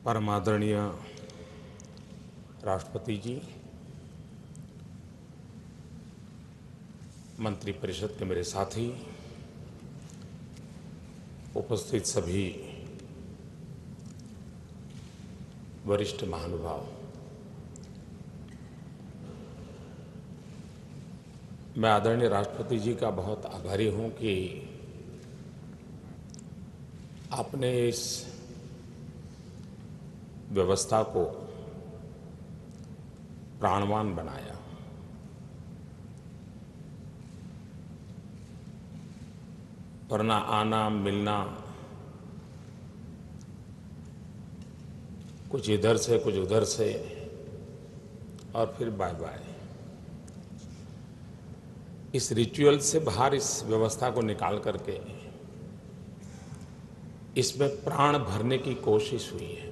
परम आदरणीय राष्ट्रपति जी, मंत्रिपरिषद के मेरे साथी, उपस्थित सभी वरिष्ठ महानुभाव, मैं आदरणीय राष्ट्रपति जी का बहुत आभारी हूं कि आपने इस व्यवस्था को प्राणवान बनाया। वरना आना मिलना कुछ इधर से कुछ उधर से और फिर बाय बाय, इस रिचुअल से बाहर इस व्यवस्था को निकाल करके इसमें प्राण भरने की कोशिश हुई है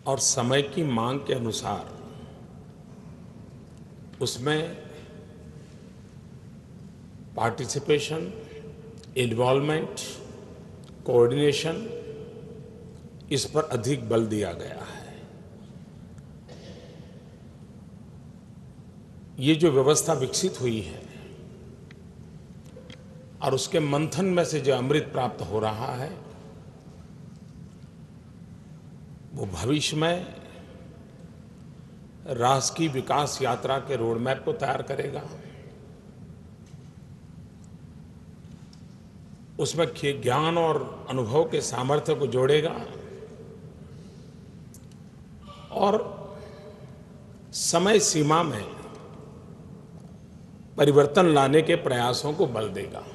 और समय की मांग के अनुसार उसमें पार्टिसिपेशन, इन्वॉल्वमेंट, कोऑर्डिनेशन, इस पर अधिक बल दिया गया है। ये जो व्यवस्था विकसित हुई है और उसके मंथन में से जो अमृत प्राप्त हो रहा है, वो भविष्य में राष्ट्र की विकास यात्रा के रोड मैप को तैयार करेगा। उसमें ज्ञान और अनुभव के सामर्थ्य को जोड़ेगा और समय सीमा में परिवर्तन लाने के प्रयासों को बल देगा।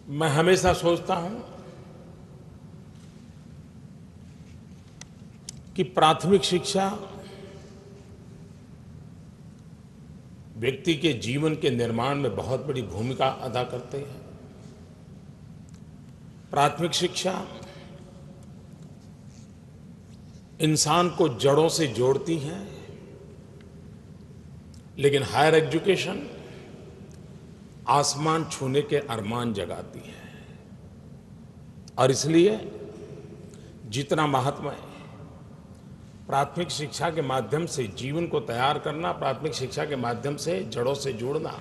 मैं हमेशा सोचता हूं कि प्राथमिक शिक्षा व्यक्ति के जीवन के निर्माण में बहुत बड़ी भूमिका अदा करते हैं। प्राथमिक शिक्षा इंसान को जड़ों से जोड़ती है, लेकिन हायर एजुकेशन आसमान छूने के अरमान जगाती है। और इसलिए जितना महत्व है प्राथमिक शिक्षा के माध्यम से जीवन को तैयार करना, प्राथमिक शिक्षा के माध्यम से जड़ों से जोड़ना,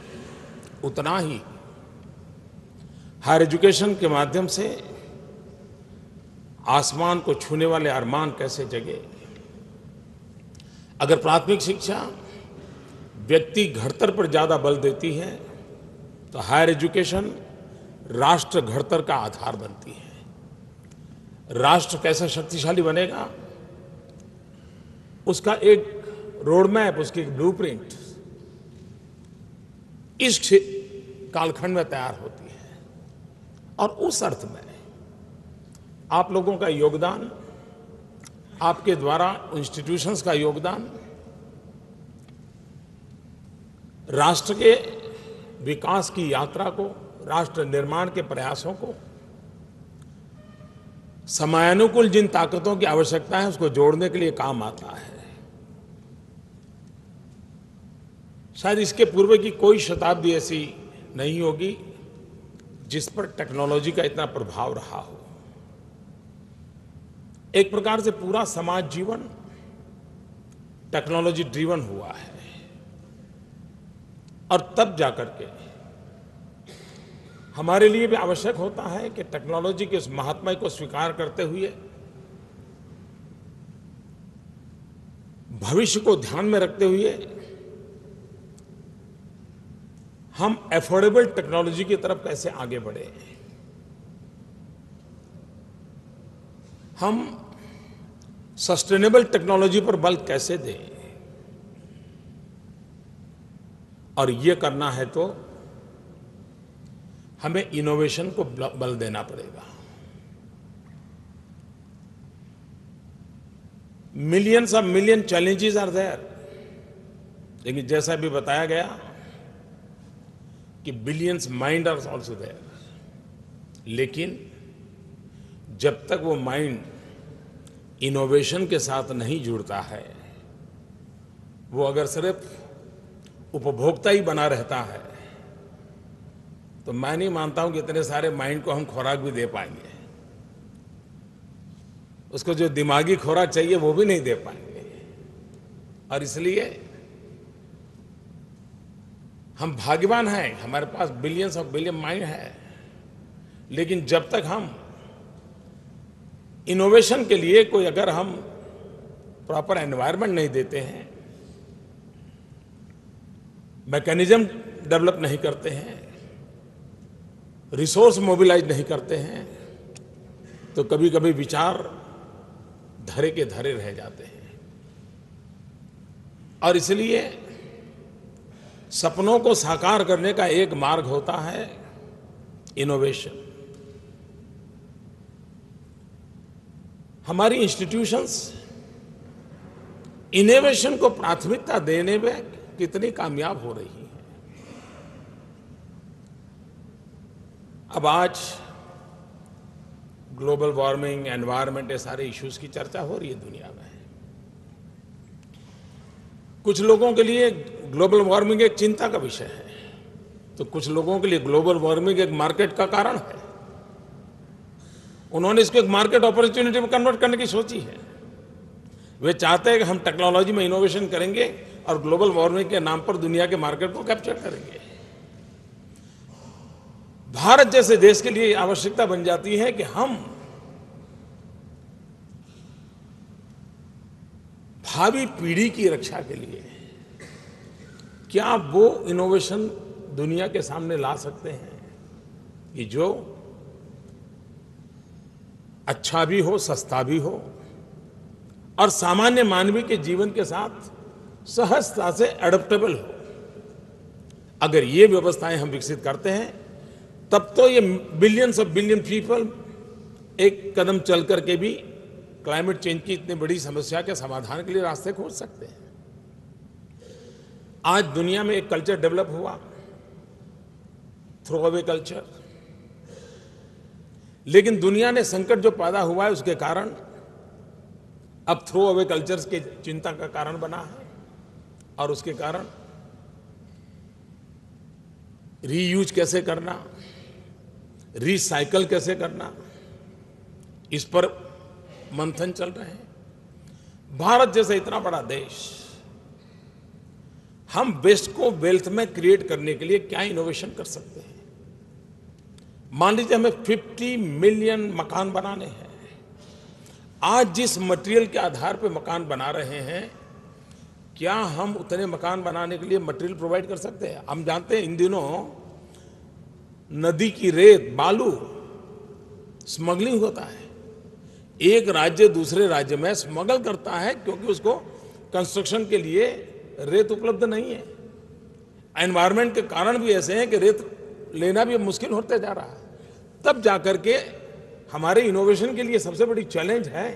उतना ही हायर एजुकेशन के माध्यम से आसमान को छूने वाले अरमान कैसे जगे। अगर प्राथमिक शिक्षा व्यक्ति घड़तर पर ज्यादा बल देती है तो हायर एजुकेशन राष्ट्र घड़तर का आधार बनती है। राष्ट्र कैसा शक्तिशाली बनेगा, उसका एक रोड मैप, उसकी एक ब्लूप्रिंट इस कालखंड में तैयार होती है। और उस अर्थ में आप लोगों का योगदान, आपके द्वारा इंस्टीट्यूशंस का योगदान राष्ट्र के विकास की यात्रा को, राष्ट्र निर्माण के प्रयासों को, समयानुकूल जिन ताकतों की आवश्यकता है उसको जोड़ने के लिए काम आता है। शायद इसके पूर्व की कोई शताब्दी ऐसी नहीं होगी जिस पर टेक्नोलॉजी का इतना प्रभाव रहा हो। एक प्रकार से पूरा समाज जीवन टेक्नोलॉजी ड्रिवन हुआ है और तब जाकर के हमारे लिए भी आवश्यक होता है कि टेक्नोलॉजी के उस महात्म्य को स्वीकार करते हुए भविष्य को ध्यान में रखते हुए हम एफोर्डेबल टेक्नोलॉजी की तरफ कैसे आगे बढ़े, हम सस्टेनेबल टेक्नोलॉजी पर बल कैसे दें। और ये करना है तो हमें इनोवेशन को बल देना पड़ेगा। Millions of million challenges are there, लेकिन जैसा भी बताया गया कि billions mind are also there. लेकिन जब तक वो माइंड इनोवेशन के साथ नहीं जुड़ता है, वो अगर सिर्फ उपभोक्ता ही बना रहता है तो मैं नहीं मानता हूं कि इतने सारे माइंड को हम खुराक भी दे पाएंगे। उसको जो दिमागी खुराक चाहिए वो भी नहीं दे पाएंगे। और इसलिए हम भाग्यवान हैं, हमारे पास बिलियंस ऑफ बिलियन माइंड है, लेकिन जब तक हम इनोवेशन के लिए कोई अगर हम प्रॉपर एनवायरनमेंट नहीं देते हैं, मैकेनिज्म डेवलप नहीं करते हैं, रिसोर्स मोबिलाइज नहीं करते हैं, तो कभी कभी विचार धरे के धरे रह जाते हैं। और इसलिए सपनों को साकार करने का एक मार्ग होता है इनोवेशन। हमारी इंस्टीट्यूशंस इनोवेशन को प्राथमिकता देने में कितनी कामयाब हो रही है। अब आज ग्लोबल वार्मिंग, एनवायरनमेंट, ये सारे इश्यूज की चर्चा हो रही है दुनिया में। कुछ लोगों के लिए ग्लोबल वार्मिंग एक चिंता का विषय है, तो कुछ लोगों के लिए ग्लोबल वार्मिंग एक मार्केट का कारण है। उन्होंने इसको एक मार्केट अपॉर्चुनिटी में कन्वर्ट करने की सोची है। वे चाहते हैं कि हम टेक्नोलॉजी में इनोवेशन करेंगे और ग्लोबल वार्मिंग के नाम पर दुनिया के मार्केट को कैप्चर करेंगे। भारत जैसे देश के लिए आवश्यकता बन जाती है कि हम भावी पीढ़ी की रक्षा के लिए क्या वो इनोवेशन दुनिया के सामने ला सकते हैं कि जो अच्छा भी हो, सस्ता भी हो और सामान्य मानवीय के जीवन के साथ सहजता से एडप्टेबल हो। अगर ये व्यवस्थाएं हम विकसित करते हैं तब तो ये बिलियंस ऑफ बिलियन पीपल एक कदम चल करके भी क्लाइमेट चेंज की इतनी बड़ी समस्या के समाधान के लिए रास्ते खोज सकते हैं। आज दुनिया में एक कल्चर डेवलप हुआ, थ्रो अवे कल्चर, लेकिन दुनिया ने संकट जो पैदा हुआ है उसके कारण अब थ्रो अवे कल्चर्स के चिंता का कारण बना है। और उसके कारण रीयूज कैसे करना, रिसाइकल कैसे करना, इस पर मंथन चल रहे हैं। भारत जैसा इतना बड़ा देश, हम वेस्ट को वेल्थ में क्रिएट करने के लिए क्या इनोवेशन कर सकते हैं। मान लीजिए हमें 50 मिलियन मकान बनाने हैं। आज जिस मटेरियल के आधार पर मकान बना रहे हैं, क्या हम उतने मकान बनाने के लिए मटेरियल प्रोवाइड कर सकते हैं? हम जानते हैं इन दिनों नदी की रेत, बालू स्मगलिंग होता है। एक राज्य दूसरे राज्य में स्मगल करता है क्योंकि उसको कंस्ट्रक्शन के लिए रेत उपलब्ध नहीं है। एनवायरनमेंट के कारण भी ऐसे हैं कि रेत लेना भी मुश्किल होते जा रहा है। तब जाकर के हमारे इनोवेशन के लिए सबसे बड़ी चैलेंज है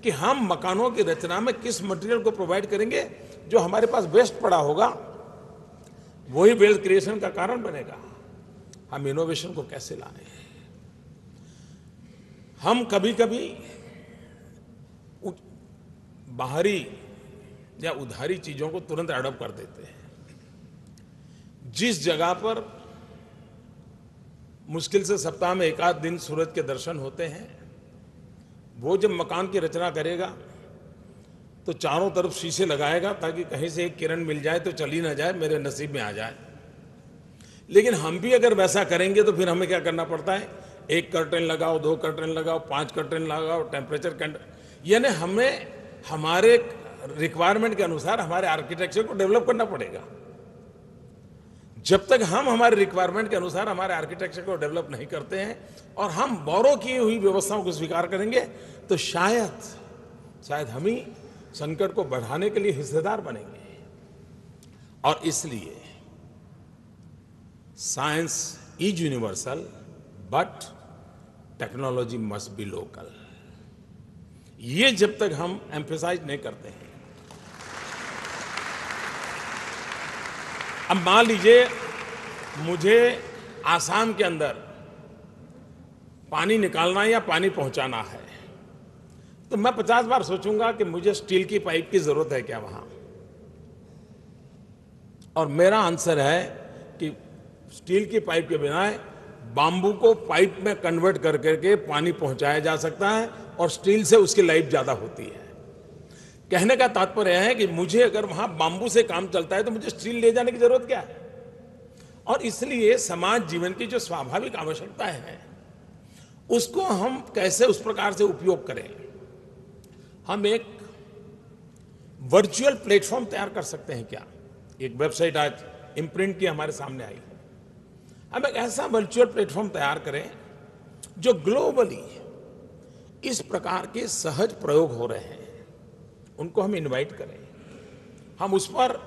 कि हम मकानों की रचना में किस मटेरियल को प्रोवाइड करेंगे जो हमारे पास वेस्ट पड़ा होगा, वही वेल्थ क्रिएशन का कारण बनेगा। हम इनोवेशन को कैसे लाएं? हम कभी कभी बाहरी या उधारी चीजों को तुरंत अडॉप्ट कर देते हैं। जिस जगह पर मुश्किल से सप्ताह में एक आध दिन सूरज के दर्शन होते हैं, वो जब मकान की रचना करेगा तो चारों तरफ शीशे लगाएगा ताकि कहीं से एक किरण मिल जाए तो चली ना जाए, मेरे नसीब में आ जाए। लेकिन हम भी अगर वैसा करेंगे तो फिर हमें क्या करना पड़ता है? एक कर्टन लगाओ, 2 कर्टन लगाओ, 5 कर्टन लगाओ, टेम्परेचर यानी हमें हमारे रिक्वायरमेंट के अनुसार हमारे आर्किटेक्चर को डेवलप करना पड़ेगा। जब तक हम हमारे रिक्वायरमेंट के अनुसार हमारे आर्किटेक्चर को डेवलप नहीं करते हैं और हम बोरो की हुई व्यवस्थाओं को स्वीकार करेंगे तो शायद हम ही संकट को बढ़ाने के लिए हिस्सेदार बनेंगे। और इसलिए science is universal but technology must be local. ये जब तक हम एम्फेसाइज नहीं करते हैं। अब मान लीजिए मुझे आसाम के अंदर पानी निकालना है या पानी पहुंचाना है, तो मैं 50 बार सोचूंगा कि मुझे स्टील की पाइप की जरूरत है क्या वहां। और मेरा आंसर है कि स्टील की पाइप के बिना बाम्बू को पाइप में कन्वर्ट कर करके पानी पहुंचाया जा सकता है और स्टील से उसकी लाइफ ज्यादा होती है। कहने का तात्पर्य है कि मुझे अगर वहां बाम्बू से काम चलता है तो मुझे स्टील ले जाने की जरूरत क्या है। और इसलिए समाज जीवन की जो स्वाभाविक आवश्यकताएं हैं उसको हम कैसे उस प्रकार से उपयोग करें। हम एक वर्चुअल प्लेटफॉर्म तैयार कर सकते हैं क्या। एक वेबसाइट आज इम्प्रिंट की हमारे सामने आई है। हम एक ऐसा वर्चुअल प्लेटफॉर्म तैयार करें जो ग्लोबली इस प्रकार के सहज प्रयोग हो रहे हैं उनको हम इनवाइट करें, हम उस पर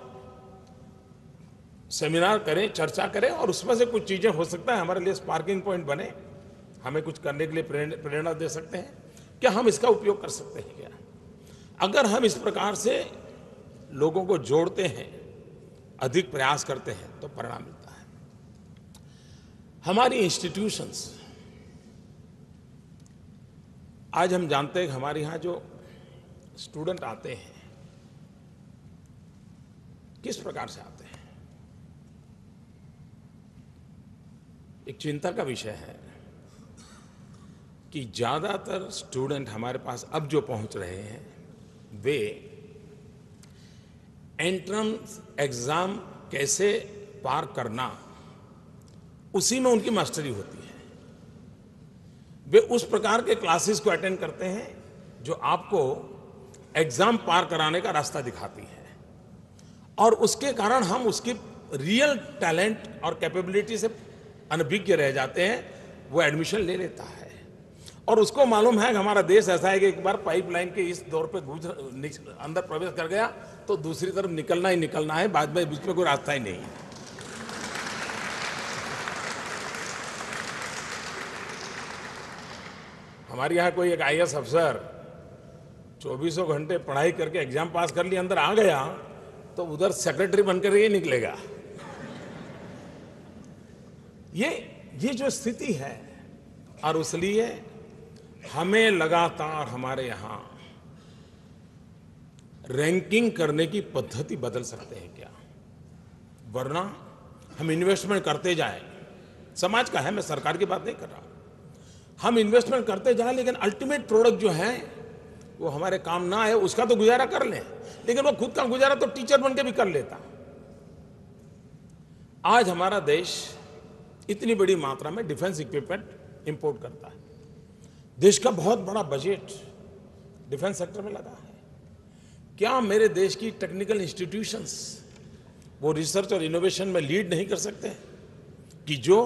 सेमिनार करें, चर्चा करें और उसमें से कुछ चीजें हो सकता है हमारे लिए स्पार्किंग पॉइंट बने, हमें कुछ करने के लिए प्रेरणा दे सकते हैं। क्या हम इसका उपयोग कर सकते हैं क्या। अगर हम इस प्रकार से लोगों को जोड़ते हैं, अधिक प्रयास करते हैं तो परिणाम मिलता है। हमारी इंस्टीट्यूशंस, आज हम जानते हैं कि हमारे यहां जो स्टूडेंट आते हैं किस प्रकार से आते हैं, एक चिंता का विषय है कि ज्यादातर स्टूडेंट हमारे पास अब जो पहुंच रहे हैं वे एंट्रेंस एग्जाम कैसे पार करना उसी में उनकी मास्टरी होती है। वे उस प्रकार के क्लासेस को अटेंड करते हैं जो आपको एग्जाम पार कराने का रास्ता दिखाती है और उसके कारण हम उसकी रियल टैलेंट और कैपेबिलिटी से अनभिज्ञ रह जाते हैं। वो एडमिशन ले लेता है और उसको मालूम है कि हमारा देश ऐसा है कि एक बार पाइपलाइन के इस दौर पे अंदर प्रवेश कर गया तो दूसरी तरफ निकलना ही निकलना है, बाद में बीच में कोई रास्ता ही नहीं है। हमारे यहाँ कोई एक आईएएस अफसर 24 घंटे पढ़ाई करके एग्जाम पास कर लिया, अंदर आ गया तो उधर सेक्रेटरी बनकर ये निकलेगा। ये जो स्थिति है और इसलिए हमें लगातार हमारे यहां रैंकिंग करने की पद्धति बदल सकते हैं क्या, वरना हम इन्वेस्टमेंट करते जाएं। समाज का है, मैं सरकार की बात नहीं कर रहा। हम इन्वेस्टमेंट करते जाएं लेकिन अल्टीमेट प्रोडक्ट जो है वो हमारे काम ना आए, उसका तो गुजारा कर लें, लेकिन वो खुद का गुजारा तो टीचर बन के भी कर लेता। आज हमारा देश इतनी बड़ी मात्रा में डिफेंस इक्विपमेंट इंपोर्ट करता है। देश का बहुत बड़ा बजट डिफेंस सेक्टर में लगा है। क्या मेरे देश की टेक्निकल इंस्टीट्यूशंस वो रिसर्च और इनोवेशन में लीड नहीं कर सकते कि जो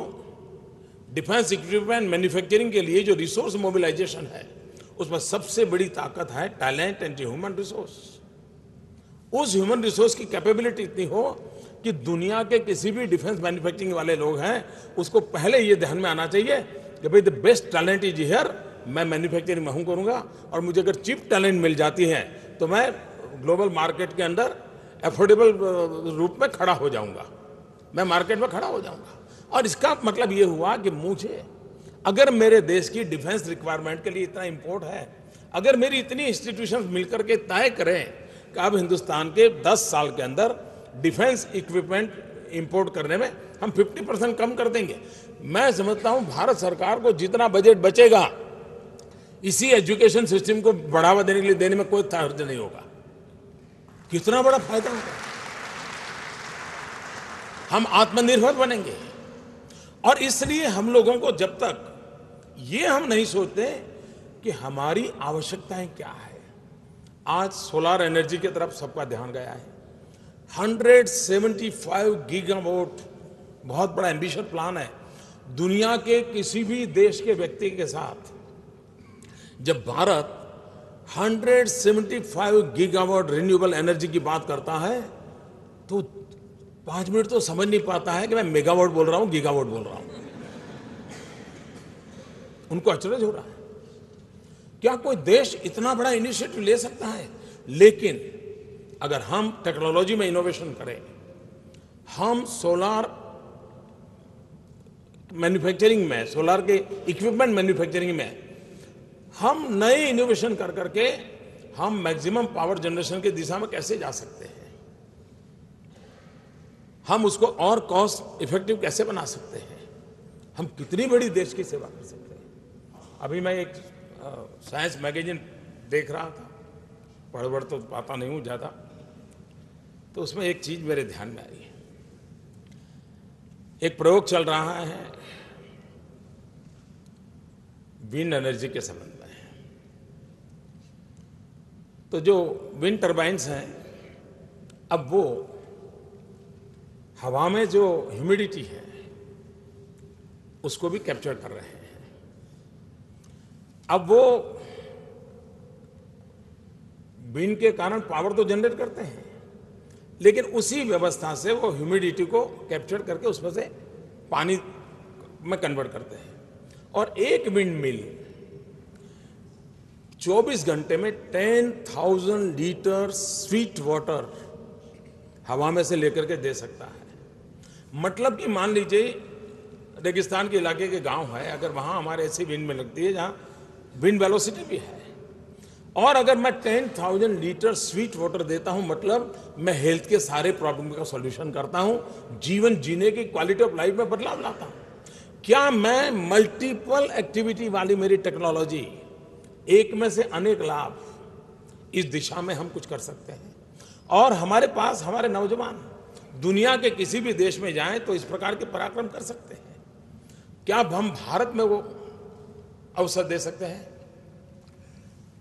डिफेंस इक्विपमेंट मैन्युफैक्चरिंग के लिए जो रिसोर्स मोबिलाइजेशन है उसमें सबसे बड़ी ताकत है टैलेंट एंड ह्यूमन रिसोर्स। उस ह्यूमन रिसोर्स की कैपेबिलिटी इतनी हो कि दुनिया के किसी भी डिफेंस मैन्युफैक्चरिंग वाले लोग हैं उसको पहले ये ध्यान में आना चाहिए कि भाई the best talent is here, मैं मैन्युफैक्चरिंग में करूंगा और मुझे अगर चीप टैलेंट मिल जाती है तो मैं ग्लोबल मार्केट के अंदर एफोर्डेबल रूप में खड़ा हो जाऊंगा, मैं मार्केट में खड़ा हो जाऊंगा। और इसका मतलब ये हुआ कि मुझे अगर मेरे देश की डिफेंस रिक्वायरमेंट के लिए इतना इंपोर्ट है, अगर मेरी इतनी इंस्टीट्यूशंस मिलकर के तय करें कि अब हिंदुस्तान के 10 साल के अंदर डिफेंस इक्विपमेंट इंपोर्ट करने में हम 50% कम कर देंगे, मैं समझता हूं भारत सरकार को जितना बजट बचेगा इसी एजुकेशन सिस्टम को बढ़ावा देने के लिए देने में कोई हर्ज नहीं होगा। कितना बड़ा फायदा होगा, हम आत्मनिर्भर बनेंगे। और इसलिए हम लोगों को जब तक ये हम नहीं सोचते कि हमारी आवश्यकताएं क्या है, आज सोलर एनर्जी की तरफ सबका ध्यान गया है। 175 गीगावाट बहुत बड़ा एम्बिशियस प्लान है। दुनिया के किसी भी देश के व्यक्ति के साथ जब भारत 175 गीगावाट रिन्यूएबल एनर्जी की बात करता है तो 5 मिनट तो समझ नहीं पाता है कि मैं मेगावाट बोल रहा हूं गीगावाट बोल रहा हूं। उनको अचरज हो रहा है, क्या कोई देश इतना बड़ा इनिशिएटिव ले सकता है। लेकिन अगर हम टेक्नोलॉजी में इनोवेशन करें, हम सोलर मैन्युफैक्चरिंग में, सोलर के इक्विपमेंट मैन्युफैक्चरिंग में हम नए इनोवेशन कर करके हम मैक्सिमम पावर जनरेशन की दिशा में कैसे जा सकते हैं। हम उसको और कॉस्ट इफेक्टिव कैसे बना सकते हैं, हम कितनी बड़ी देश की सेवा कर सकते हैं। अभी मैं एक साइंस मैगजीन देख रहा था, पढ़ तो पाता नहीं हूँ ज़्यादा, तो उसमें एक चीज़ मेरे ध्यान में आई। एक प्रयोग चल रहा है विंड एनर्जी के संबंध में। तो जो विंड टर्बाइन्स हैं, अब वो हवा में जो ह्यूमिडिटी है उसको भी कैप्चर कर रहे हैं। अब वो विंड के कारण पावर तो जनरेट करते हैं, लेकिन उसी व्यवस्था से वो ह्यूमिडिटी को कैप्चर करके उसमें से पानी में कन्वर्ट करते हैं। और एक विंड मिल 24 घंटे में 10,000 लीटर स्वीट वाटर हवा में से लेकर के दे सकता है। मतलब कि मान लीजिए रेगिस्तान के इलाके के गांव है, अगर वहां हमारे ऐसी विंड में लगती है जहां विंड वेलोसिटी भी है, और अगर मैं 10,000 लीटर स्वीट वाटर देता हूं, मतलब मैं हेल्थ के सारे प्रॉब्लम का सॉल्यूशन करता हूं, जीवन जीने की क्वालिटी ऑफ लाइफ में बदलाव लाता हूं। क्या मैं मल्टीपल एक्टिविटी वाली मेरी टेक्नोलॉजी, एक में से अनेक लाभ, इस दिशा में हम कुछ कर सकते हैं। और हमारे पास हमारे नौजवान दुनिया के किसी भी देश में जाएं तो इस प्रकार के पराक्रम कर सकते हैं। क्या हम भारत में वो अवसर दे सकते हैं?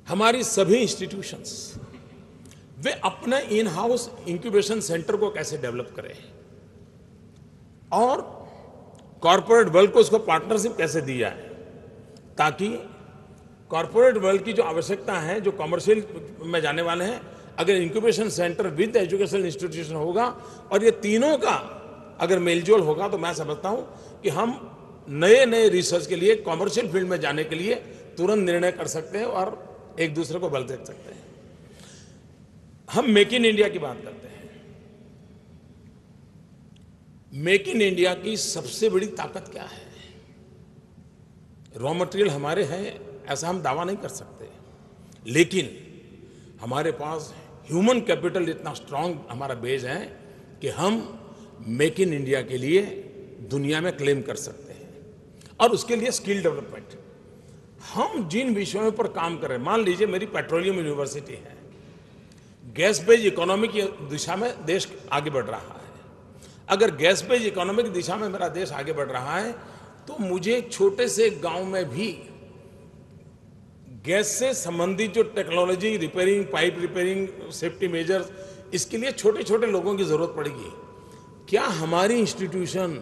हमारी सभी इंस्टीट्यूशंस वे अपने इन हाउस इंक्यूबेशन सेंटर को कैसे डेवलप करें, और कॉरपोरेट वर्ल्ड को उसको पार्टनरशिप कैसे दी जाए, ताकि कॉरपोरेट वर्ल्ड की जो आवश्यकता है, जो कमर्शियल में जाने वाले हैं, अगर incubation centre with educational institution होगा और ये तीनों का अगर मेलजोल होगा, तो मैं समझता हूं कि हम नए नए रिसर्च के लिए, कॉमर्शियल फील्ड में जाने के लिए तुरंत निर्णय कर सकते हैं और एक दूसरे को बल दे सकते हैं। हम मेक इन इंडिया की बात करते हैं। मेक इन इंडिया की सबसे बड़ी ताकत क्या है? रॉ मटेरियल हमारे हैं, ऐसा हम दावा नहीं कर सकते, लेकिन हमारे पास ह्यूमन कैपिटल इतना स्ट्रांग हमारा बेस है कि हम मेक इन इंडिया के लिए दुनिया में क्लेम कर सकते हैं। और उसके लिए स्किल डेवलपमेंट, हम जिन विषयों पर काम कर रहे हैं, मान लीजिए मेरी पेट्रोलियम यूनिवर्सिटी है, गैस बेस्ड इकोनॉमी की दिशा में देश आगे बढ़ रहा है। अगर गैस बेस्ड इकोनॉमी की दिशा में मेरा देश आगे बढ़ रहा है, तो मुझे छोटे से गांव में भी गैस से संबंधित जो technology, repairing, pipe repairing, safety measures, इसके लिए छोटे छोटे लोगों की जरूरत पड़ेगी। क्या हमारी इंस्टीट्यूशन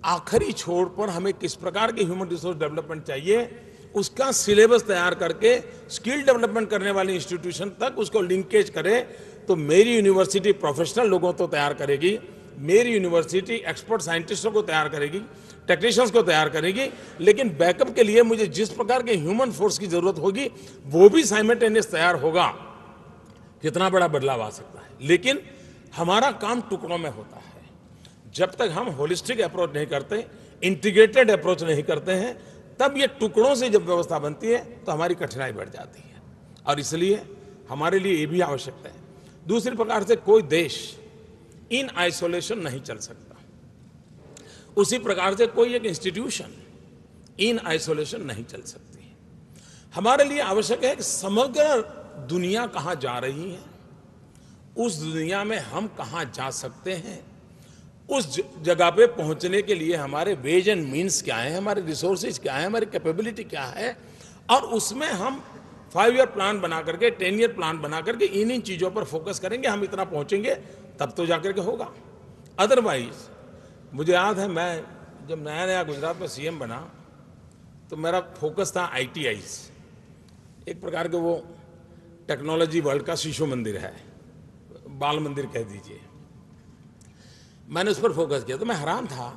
आखिरी छोर पर हमें किस प्रकार के ह्यूमन रिसोर्स डेवलपमेंट चाहिए, उसका सिलेबस तैयार करके स्किल डेवलपमेंट करने वाली इंस्टीट्यूशन तक उसको लिंकेज करे, तो मेरी यूनिवर्सिटी प्रोफेशनल लोगों को तैयार करेगी, मेरी यूनिवर्सिटी एक्सपर्ट साइंटिस्टों को तैयार करेगी, टेक्नीशियंस को तैयार करेगी, लेकिन बैकअप के लिए मुझे जिस प्रकार के ह्यूमन फोर्स की जरूरत होगी वो भी साइमल्टेनियस तैयार होगा। कितना बड़ा बदलाव आ सकता है। लेकिन हमारा काम टुकड़ों में होता है। जब तक हम होलिस्टिक अप्रोच नहीं करते, इंटीग्रेटेड अप्रोच नहीं करते हैं, तब ये टुकड़ों से जब व्यवस्था बनती है तो हमारी कठिनाई बढ़ जाती है। और इसलिए हमारे लिए ये भी आवश्यकता है। दूसरी प्रकार से कोई देश इन आइसोलेशन नहीं चल सकता, उसी प्रकार से कोई एक इंस्टीट्यूशन इन आइसोलेशन नहीं चल सकती। हमारे लिए आवश्यक है कि समग्र दुनिया कहां जा रही है, उस दुनिया में हम कहां जा सकते हैं, उस जगह पे पहुंचने के लिए हमारे वेज एंड मीन्स क्या है, हमारे रिसोर्सेज क्या है, हमारी कैपेबिलिटी क्या है, और उसमें हम 5 ईयर प्लान बना करके, 10 ईयर प्लान बना करके इन चीजों पर फोकस करेंगे। हम इतना पहुंचेंगे तब तो जाकर के होगा। अदरवाइज मुझे याद है, मैं जब नया नया गुजरात में सीएम बना तो मेरा फोकस था ITIs, एक प्रकार के वो टेक्नोलॉजी वर्ल्ड का शिशु मंदिर है, बाल मंदिर कह दीजिए। मैंने उस पर फोकस किया तो मैं हैरान था,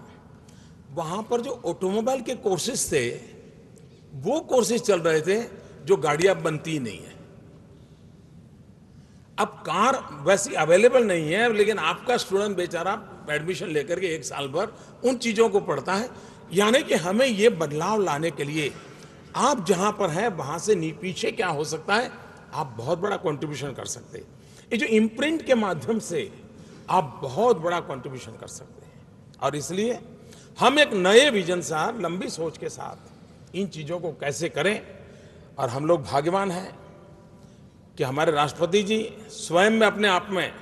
वहां पर जो ऑटोमोबाइल के कोर्सेज थे वो कोर्सेज चल रहे थे जो गाड़ियां बनती ही नहीं है। अब कार वैसी अवेलेबल नहीं है, लेकिन आपका स्टूडेंट बेचारा एडमिशन लेकर के 1 साल भर उन चीजों को पढ़ता है। यानी कि हमें ये बदलाव लाने के लिए आप जहां पर हैं वहां से पीछे क्या हो सकता है, आप बहुत बड़ा कंट्रीब्यूशन कर सकते हैं। ये जो इम्प्रिंट के माध्यम से आप बहुत बड़ा कंट्रीब्यूशन कर सकते हैं। और इसलिए हम एक नए विजन से, लंबी सोच के साथ इन चीज़ों को कैसे करें। और हम लोग भाग्यवान हैं कि हमारे राष्ट्रपति जी स्वयं में अपने आप में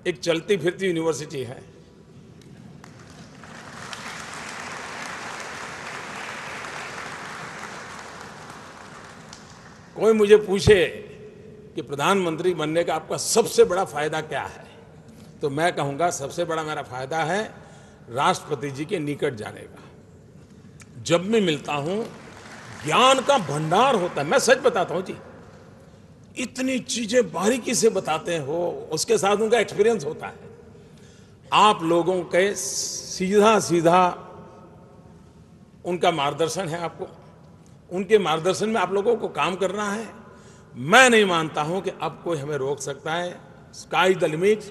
एक चलती फिरती यूनिवर्सिटी है। कोई मुझे पूछे कि प्रधानमंत्री बनने का आपका सबसे बड़ा फायदा क्या है, तो मैं कहूंगा सबसे बड़ा मेरा फायदा है राष्ट्रपति जी के निकट जाने का। जब मैं मिलता हूं, ज्ञान का भंडार होता है। मैं सच बताता हूं जी, इतनी चीजें बारीकी से बताते हो, उसके साथ उनका एक्सपीरियंस होता है। आप लोगों के सीधा सीधा उनका मार्गदर्शन है, आपको उनके मार्गदर्शन में आप लोगों को काम करना है। मैं नहीं मानता हूं कि अब कोई हमें रोक सकता है। Sky the limit.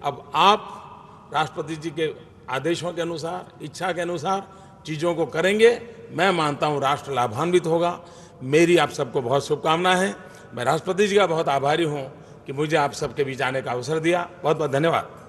अब आप राष्ट्रपति जी के आदेशों के अनुसार, इच्छा के अनुसार चीज़ों को करेंगे। मैं मानता हूं राष्ट्र लाभान्वित होगा। मेरी आप सबको बहुत शुभकामनाएं हैं। मैं राष्ट्रपति जी का बहुत आभारी हूं कि मुझे आप सबके बीच आने का अवसर दिया। बहुत बहुत धन्यवाद।